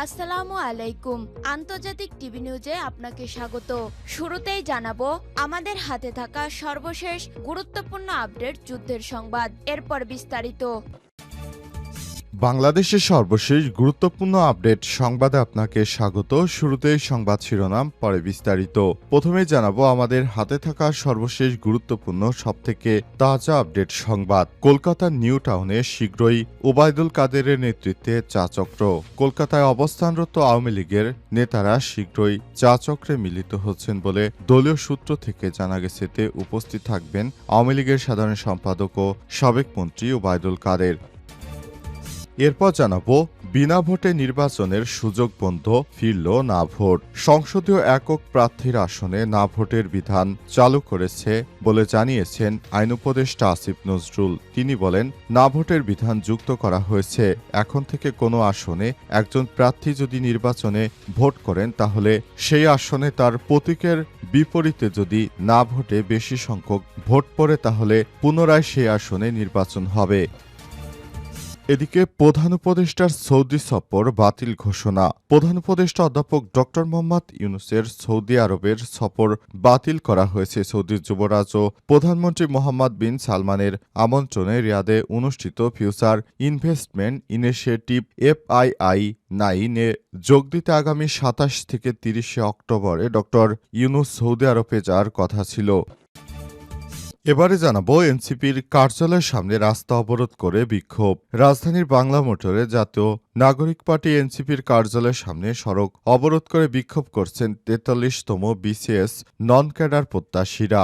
আসসালামু আলাইকুম। আন্তর্জাতিক টিভি নিউজে আপনাকে স্বাগত। শুরুতেই জানাবো আমাদের হাতে থাকা সর্বশেষ গুরুত্বপূর্ণ আপডেট যুদ্ধের সংবাদ, এরপর বিস্তারিত। বাংলাদেশের সর্বশেষ গুরুত্বপূর্ণ আপডেট সংবাদে আপনাকে স্বাগত। শুরুতেই সংবাদ শিরোনাম, পরে বিস্তারিত। প্রথমেই জানাবো আমাদের হাতে থাকা সর্বশেষ গুরুত্বপূর্ণ সবথেকে তাজা আপডেট সংবাদ। কলকাতার নিউ টাউনে শীঘ্রই ওবায়দুল কাদেরের নেতৃত্বে চা চক্র। কলকাতায় অবস্থানরত আওয়ামী লীগের নেতারা শীঘ্রই চা চক্রে মিলিত হচ্ছেন বলে দলীয় সূত্র থেকে জানা গেছে। এতে উপস্থিত থাকবেন আওয়ামী লীগের সাধারণ সম্পাদক ও সাবেক মন্ত্রী ওবায়দুল কাদের। এরপর জানাবো বিনা ভোটে নির্বাচনের সুযোগ বন্ধ, ফিরল না ভোট। সংসদীয় একক প্রার্থীর আসনে না ভোটের বিধান চালু করেছে বলে জানিয়েছেন আইন উপদেষ্টা আসিফ নজরুল। তিনি বলেন, না ভোটের বিধান যুক্ত করা হয়েছে। এখন থেকে কোনো আসনে একজন প্রার্থী যদি নির্বাচনে ভোট করেন তাহলে সেই আসনে তার প্রতীকের বিপরীতে যদি না ভোটে বেশি সংখ্যক ভোট পড়ে তাহলে পুনরায় সেই আসনে নির্বাচন হবে। এদিকে প্রধান উপদেষ্টার সৌদি সফর বাতিল ঘোষণা। প্রধান উপদেষ্টা অধ্যাপক ড মোহাম্মদ ইউনূসের সৌদি আরবের সফর বাতিল করা হয়েছে। সৌদি যুবরাজ ও প্রধানমন্ত্রী মোহাম্মদ বিন সালমানের আমন্ত্রণে রিয়াদে অনুষ্ঠিত ফিউচার ইনভেস্টমেন্ট ইনিশিয়েটিভ FII-9 এ যোগ দিতে আগামী ২৭ থেকে ৩০ অক্টোবরে ড ইউনূস সৌদি আরবে যাওয়ার কথা ছিল। এবারে জানাবো এনসিপির কার্যালয়ের সামনে রাস্তা অবরোধ করে বিক্ষোভ। রাজধানীর বাংলা মোটরে জাতীয় নাগরিক পার্টি এনসিপির কার্যালয়ের সামনে সড়ক অবরোধ করে বিক্ষোভ করছেন ৪৩তম BCS নন ক্যাডার প্রত্যাশীরা।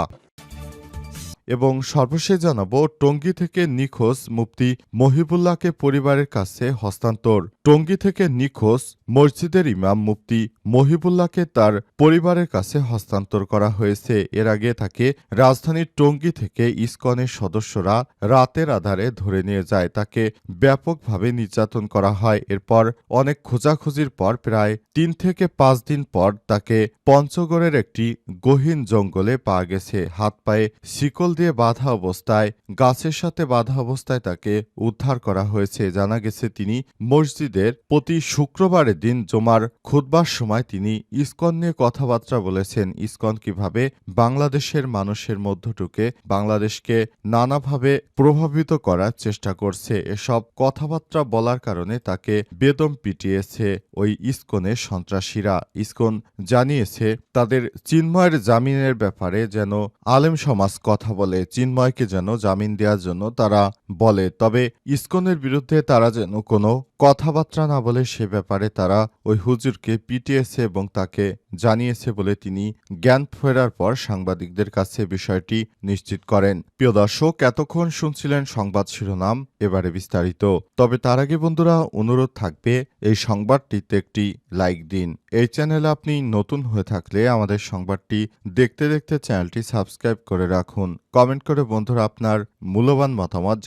এবং সর্বশেষ জানাবো টঙ্গী থেকে নিখোঁজ মুফতি মহিবুল্লাহকে পরিবারের কাছে হস্তান্তর। টঙ্গী থেকে নিখোঁজ মসজিদের ইমাম মুফতি মহিবুল্লাহকে তার পরিবারের কাছে হস্তান্তর করা হয়েছে। এর আগে তাকে রাজধানীর টঙ্গী থেকে ইসকনের সদস্যরা রাতের আধারে ধরে নিয়ে যায়। তাকে ব্যাপকভাবে নির্যাতন করা হয়। এরপর অনেক খোঁজাখুঁজির পর প্রায় ৩ থেকে ৫ দিন পর তাকে পঞ্চগড়ের একটি গহীন জঙ্গলে পাওয়া গেছে। হাত পায়ে শিকল দিয়ে বাঁধা অবস্থায়, গাছের সাথে বাঁধা অবস্থায় তাকে উদ্ধার করা হয়েছে। জানা গেছে তিনি মসজিদের প্রতি শুক্রবারের দিন জুমার খুতবার সময় তিনি ইসকন নিয়ে কথাবার্তা বলেছেন। ইসকন কিভাবে বাংলাদেশের মানুষের মধ্য ঢুকে বাংলাদেশকে নানাভাবে প্রভাবিত করার চেষ্টা করছে। এসব কথাবার্তা বলার কারণে তাকে বেদম পিটিয়েছে ওই ইসকনের সন্ত্রাসীরা। ইসকন জানিয়েছে তাদের চিন্ময়ের জামিনের ব্যাপারে যেন আলেম সমাজ কথা বলে, চিন্ময়কে যেন জামিন দেওয়ার জন্য তারা বলে, তবে ইসকনের বিরুদ্ধে তারা যেন কোনো কথাবার্তা না বলে সে ব্যাপারে তারা ওই হুজুরকে পিটিয়েছে এবং তাকে জানিয়েছে বলে তিনি জ্ঞান ফেরার পর সাংবাদিকদের কাছে বিষয়টি নিশ্চিত করেন। প্রিয় দর্শক, এতক্ষণ শুনছিলেন সংবাদ শিরোনাম, এবারে বিস্তারিত। তবে তার আগে বন্ধুরা অনুরোধ থাকবে এই সংবাদটিতে একটি লাইক দিন। এই চ্যানেলে আপনি নতুন হয়ে থাকলে আমাদের সংবাদটি দেখতে দেখতে চ্যানেলটি সাবস্ক্রাইব করে রাখুন। কমেন্ট করে বন্ধুরা আপনার মূল্যবান মতামত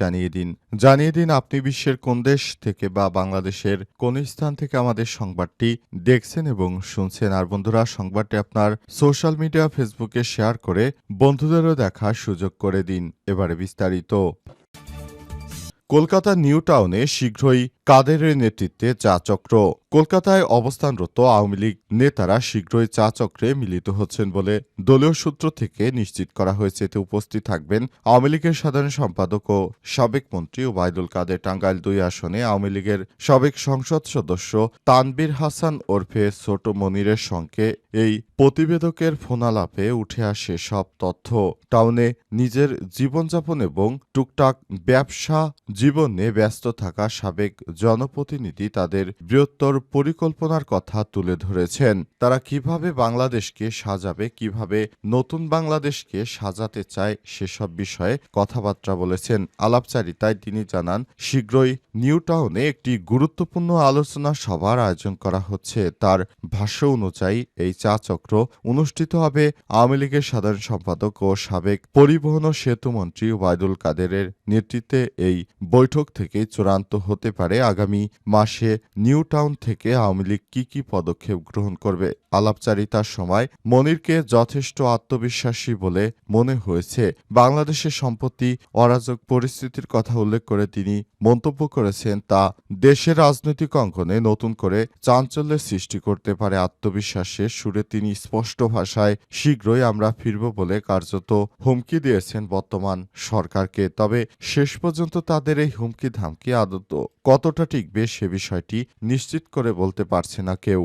জানিয়ে দিন আপনি বিশ্বের কোন দেশ থেকে বা বাংলাদেশের কোন স্থান থেকে আমাদের সংবাদটি দেখছেন এবং শুনছেন। আর বন্ধুরা সংবাদটি আপনার সোশ্যাল মিডিয়া ফেসবুকে শেয়ার করে বন্ধুদেরও দেখার সুযোগ করে দিন। এবারে বিস্তারিত। কলকাতার নিউ টাউনে শীঘ্রই কাদেরের নেতৃত্বে চা চক্র। কলকাতায় অবস্থানরত আওয়ামী লীগ নেতারা শীঘ্রই চা চক্রে মিলিত হচ্ছেন বলে দলীয় সূত্র থেকে নিশ্চিত করা হয়েছে। এতে উপস্থিত থাকবেন আওয়ামী লীগের সাধারণ সম্পাদক ও সাবেক মন্ত্রী ওবায়দুল কাদের। টাঙ্গাইল ২ আসনে আওয়ামী লীগের সাবেক সংসদ সদস্য তানবীর হাসান ওরফে ছোট মনিরের সঙ্গে এই প্রতিবেদকের ফোনালাপে উঠে আসে সব তথ্য। টাউনে নিজের জীবনযাপন এবং টুকটাক ব্যবসা জীবনে ব্যস্ত থাকা সাবেক জনপ্রতিনিধি তাদের বৃহত্তর পরিকল্পনার কথা তুলে ধরেছেন। তারা কিভাবে বাংলাদেশকে সাজাবে, কিভাবে নতুন বাংলাদেশকে সাজাতে চায় সেসব বিষয়ে কথাবার্তা বলেছেন। আলাপচারিতায় তিনি জানান, শীঘ্রই নিউ টাউনে একটি গুরুত্বপূর্ণ আলোচনা সভার আয়োজন করা হচ্ছে। তার ভাষ্য অনুযায়ী এই চা চক্র অনুষ্ঠিত হবে আওয়ামী লীগের সাধারণ সম্পাদক ও সাবেক পরিবহন ও সেতুমন্ত্রী ওবায়দুল কাদেরের নেতৃত্বে। এই বৈঠক থেকে চূড়ান্ত হতে পারে আগামী মাসে নিউ টাউন থেকে আওয়ামী লীগ কী পদক্ষেপ গ্রহণ করবে। আলাপচারিতার সময় মনিরকে যথেষ্ট আত্মবিশ্বাসী বলে মনে হয়েছে। বাংলাদেশের সম্প্রতি অরাজক পরিস্থিতির কথা উল্লেখ করে তিনি মন্তব্য করেছেন, তা দেশের রাজনৈতিক অঙ্গনে নতুন করে চাঞ্চল্যের সৃষ্টি করতে পারে। আত্মবিশ্বাসের সুরে তিনি স্পষ্ট ভাষায় শীঘ্রই আমরা ফিরব বলে কার্যত হুমকি দিয়েছেন বর্তমান সরকারকে। তবে শেষ পর্যন্ত তাদের এই হুমকি ধামকি আদত কতটা টিকবে সে বিষয়টি নিশ্চিত করে বলতে পারছে না কেউ।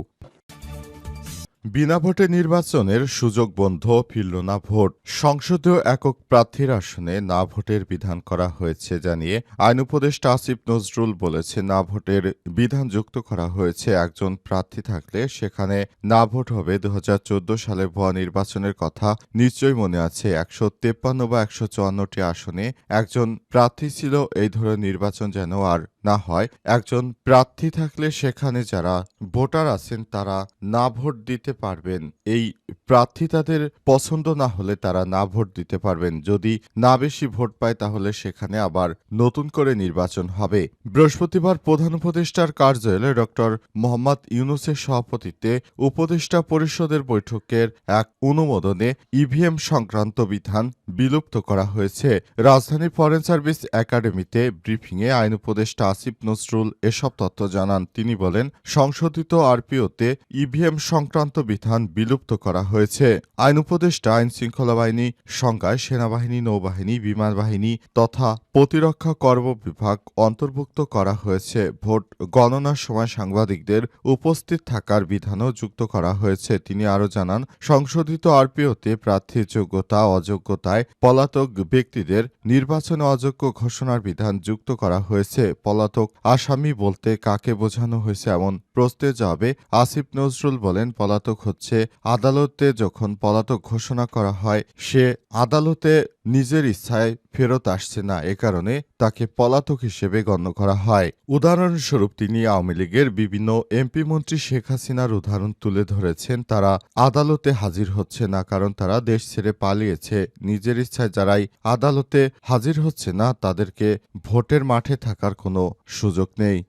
বিনা ভোটে নির্বাচনের সুযোগ বন্ধ, ফিরল না ভোট। সংসদীয় একক প্রার্থীর আসনে না ভোটের বিধান করা হয়েছে জানিয়ে আইন উপদেষ্টা আসিফ নজরুল বলেছে, না ভোটের বিধান যুক্ত করা হয়েছে। একজন প্রার্থী থাকলে সেখানে না ভোট হবে। 2014 সালে ভুয়া নির্বাচনের কথা নিশ্চয়ই মনে আছে। 153 বা 154টি আসনে একজন প্রার্থী ছিল। এই ধরনের নির্বাচন যেন আর না হয়। একজন প্রার্থী থাকলে সেখানে যারা ভোটার আছেন তারা না ভোট দিতে পারবেন। এই প্রার্থী তাদের পছন্দ না হলে তারা না ভোট দিতে পারবেন। যদি না বেশি ভোট পায় তাহলে সেখানে আবার নতুন করে নির্বাচন হবে। বৃহস্পতিবার প্রধান উপদেষ্টার কার্যালয়ে ডক্টর মোহাম্মদ ইউনূসের সভাপতিত্বে উপদেষ্টা পরিষদের বৈঠকের এক অনুমোদনে ইভিএম সংক্রান্ত বিধান বিলুপ্ত করা হয়েছে। রাজধানীর ফরেন সার্ভিস একাডেমিতে ব্রিফিংয়ে আইন উপদেষ্টা আসিফ নজরুল এসব তথ্য জানান। তিনি বলেন, সংশোধিত আরপিওতে ইভিএম সংক্রান্ত বিধান বিলুপ্ত করা হয়েছে। আইন উপদেষ্টা আইন শৃঙ্খলা বাহিনী সংজ্ঞায় সেনাবাহিনী, নৌবাহিনী, বিমান বাহিনী তথা প্রতিরক্ষা কর্ম বিভাগ অন্তর্ভুক্ত করা হয়েছে। ভোট গণনার সময় সাংবাদিকদের উপস্থিত থাকার বিধানও যুক্ত করা হয়েছে। তিনি আরও জানান, সংশোধিত আরপিওতে প্রার্থীর যোগ্যতা অযোগ্যতায় পলাতক ব্যক্তিদের নির্বাচনে অযোগ্য ঘোষণার বিধান যুক্ত করা হয়েছে। পলাতক আসামি বলতে কাকে বোঝানো হয়েছে এমন প্রশ্নের জবাবে আসিফ নজরুল বলেন, পলাতক হচ্ছে আদালতে যখন পলাতক ঘোষণা করা হয় সে আদালতে নিজের ইচ্ছায় ফেরত আসছে না, এ কারণে তাকে পলাতক হিসেবে গণ্য করা হয়। উদাহরণস্বরূপ তিনি আওয়ামী লীগের বিভিন্ন এমপি মন্ত্রী শেখ হাসিনার উদাহরণ তুলে ধরেছেন। তারা আদালতে হাজির হচ্ছে না কারণ তারা দেশ ছেড়ে পালিয়েছে। নিজের ইচ্ছায় যারাই আদালতে হাজির হচ্ছে না তাদেরকে ভোটের মাঠে থাকার কোনো সুযোগ নেই।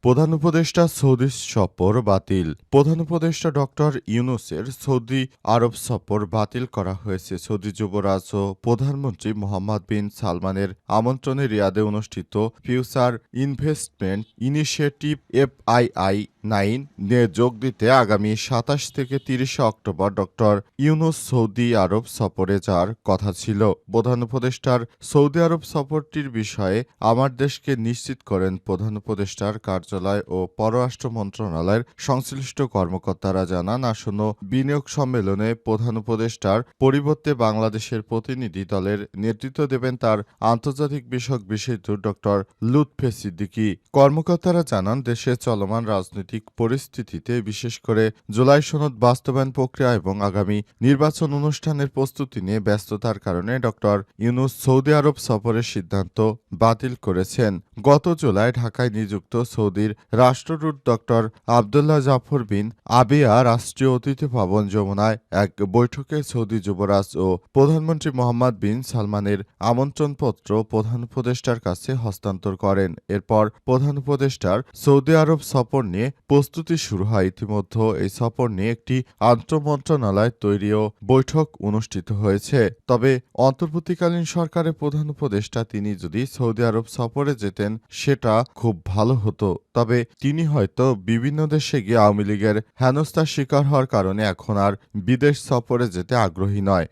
প্রধান উপদেষ্টা সৌদি সফর বাতিল। প্রধান উপদেষ্টা ডক্টর ইউনূসের সৌদি আরব সফর বাতিল করা হয়েছে। সৌদি যুবরাজ ও প্রধানমন্ত্রী মোহাম্মদ বিন সালমানের আমন্ত্রণে রিয়াদে অনুষ্ঠিত ফিউচার ইনভেস্টমেন্ট ইনিশিয়েটিভ FII 9 নিয়ে যোগ দিতে আগামী 27 থেকে 30 অক্টোবর ডক্টর ইউনূস সৌদি আরব সফরে যাওয়ার কথা ছিল। প্রধান উপদেষ্টার সৌদি আরব সফরটির বিষয়ে আমার দেশকে নিশ্চিত করেন প্রধান উপদেষ্টার কার্যালয় ও পররাষ্ট্র মন্ত্রণালয়ের সংশ্লিষ্ট কর্মকর্তারা জানান, আসন্ন বিনিয়োগ সম্মেলনে প্রধান উপদেষ্টার পরিবর্তে বাংলাদেশের প্রতিনিধি দলের নেতৃত্ব দেবেন তার আন্তর্জাতিক বিষয়ক বিশেষজ্ঞ ডক্টর লুৎফে সিদ্দিকী। কর্মকর্তারা জানান, দেশে চলমান রাজনৈতিক পরিস্থিতিতে বিশেষ করে জুলাই সনদ বাস্তবায়ন প্রক্রিয়া এবং আগামী নির্বাচন অনুষ্ঠানের প্রস্তুতি নিয়ে ব্যস্ততার কারণে ডক্টর ইউনূস সৌদি আরব সফরের সিদ্ধান্ত বাতিল করেছেন। গত জুলাই ঢাকায় নিযুক্ত সৌদির রাষ্ট্রদূত ডক্টর আবদুল্লাহ জাফর বিন আবিয়া রাষ্ট্রীয় অতিথি ভবন যমুনায় এক বৈঠকে সৌদি যুবরাজ ও প্রধানমন্ত্রী মোহাম্মদ বিন সালমানের আমন্ত্রণপত্র প্রধান উপদেষ্টার কাছে হস্তান্তর করেন। এরপর প্রধান উপদেষ্টার সৌদি আরব সফর নিয়ে প্রস্তুতি শুরু হয়। ইতিমধ্যে এই সফর নিয়ে একটি আন্তঃমন্ত্রণালয় তৈরিও বৈঠক অনুষ্ঠিত হয়েছে। তবে অন্তর্বর্তীকালীন সরকারের প্রধান উপদেষ্টা তিনি যদি সৌদি আরব সফরে যেতেন সেটা খুব ভালো হতো। তবে তিনি হয়তো বিভিন্ন দেশে গিয়ে আওয়ামী লীগের হেনস্থার শিকার হওয়ার কারণে এখন আর বিদেশ সফরে যেতে আগ্রহী নয়।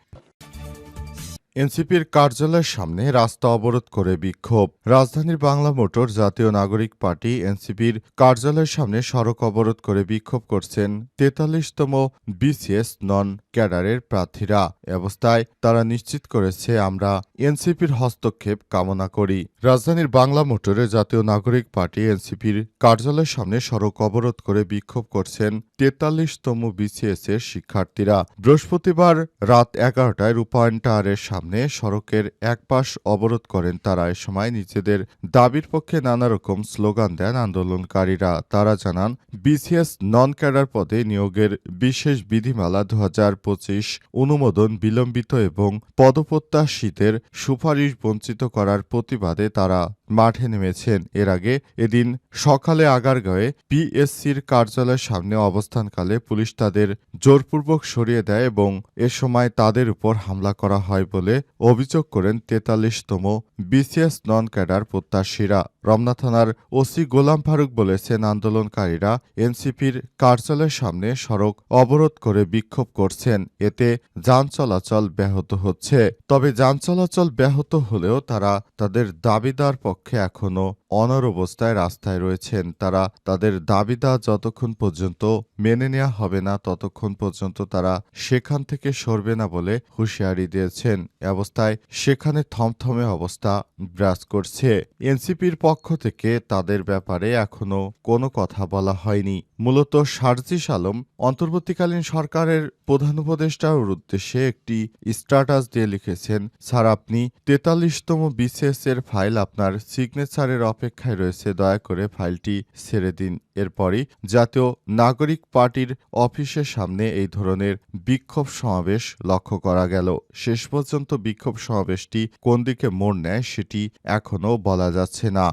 এনসিপির কার্যালয়ের সামনে রাস্তা অবরোধ করে বিক্ষোভ। রাজধানীর বাংলা মোটর জাতীয় নাগরিক পার্টি এনসিপির কার্যালয়ের সামনে সড়ক অবরোধ করে বিক্ষোভ করছেন 43তম বিসিএস নন ক্যাডারের প্রার্থীরা। অবস্থায় তারা নিশ্চিত করেছে, আমরা এনসিপির হস্তক্ষেপ কামনা করি। রাজধানীর বাংলা মোটরে জাতীয় নাগরিক পার্টি এনসিপির কার্যালয়ের সামনে সড়ক অবরোধ করে বিক্ষোভ করছেন 43তম বিসিএস এর শিক্ষার্থীরা। বৃহস্পতিবার রাত 11টায় রূপায়ণ টাওয়ারের সামনে সড়কের এক পাশ অবরোধ করেন তারা। এ সময় নিজেদের দাবির পক্ষে নানা রকম স্লোগান দেন আন্দোলনকারীরা। তারা জানান, বিসিএস নন ক্যাডার পদে নিয়োগের বিশেষ বিধিমালা 2025 অনুমোদন বিলম্বিত এবং পদপ্রত্যাশীদের সুপারিশ বঞ্চিত করার প্রতিবাদে তারা মাঠে নেমেছেন। এর আগে এদিন সকালে আগারগাঁওয়ে পিএসসির কার্যালয়ের সামনে অবস্থানকালে পুলিশ তাদের জোরপূর্বক সরিয়ে দেয় এবং এ সময় তাদের উপর হামলা করা হয় বলে অভিযোগ করেন ৪৩তম বিসিএস নন ক্যাডার প্রত্যাশীরা। রমনা থানার ওসি গোলাম ফারুক বলেছেন, আন্দোলনকারীরা এনসিপির কার্যালয়ের সামনে সড়ক অবরোধ করে বিক্ষোভ করছেন। এতে যান চলাচল ব্যাহত হচ্ছে। তবে যান চলাচল ব্যাহত হলেও তারা তাদের দাবিদার পক্ষে এখনো অনড় অবস্থায় রাস্তায় রয়েছেন। তারা তাদের দাবিদা যতক্ষণ পর্যন্ত মেনে নেওয়া হবে না ততক্ষণ পর্যন্ত তারা সেখান থেকে সরবে না বলে হুঁশিয়ারি দিয়েছেন। এ অবস্থায় সেখানে থমথমে অবস্থা বিরাজ করছে। এনসিপির পক্ষ থেকে তাদের ব্যাপারে এখনো কোনো কথা বলা হয়নি। মূলত শারজিস আলম অন্তর্বর্তীকালীন সরকারের প্রধান উপদেষ্টার উদ্দেশ্যে একটি স্ট্যাটাস দিয়ে লিখেছেন, স্যার আপনি ৪৩তম বিসিএস এর ফাইল আপনার সিগনেচারের অপেক্ষায় রয়েছে, দয়া করে ফাইলটি ছেড়ে দিন। এরপরই জাতীয় নাগরিক পার্টির অফিসের সামনে এই ধরনের বিক্ষোভ সমাবেশ লক্ষ্য করা গেল। শেষ পর্যন্ত বিক্ষোভ সমাবেশটি কোন দিকে মোড় নেয় সেটি এখনও বলা যাচ্ছে না।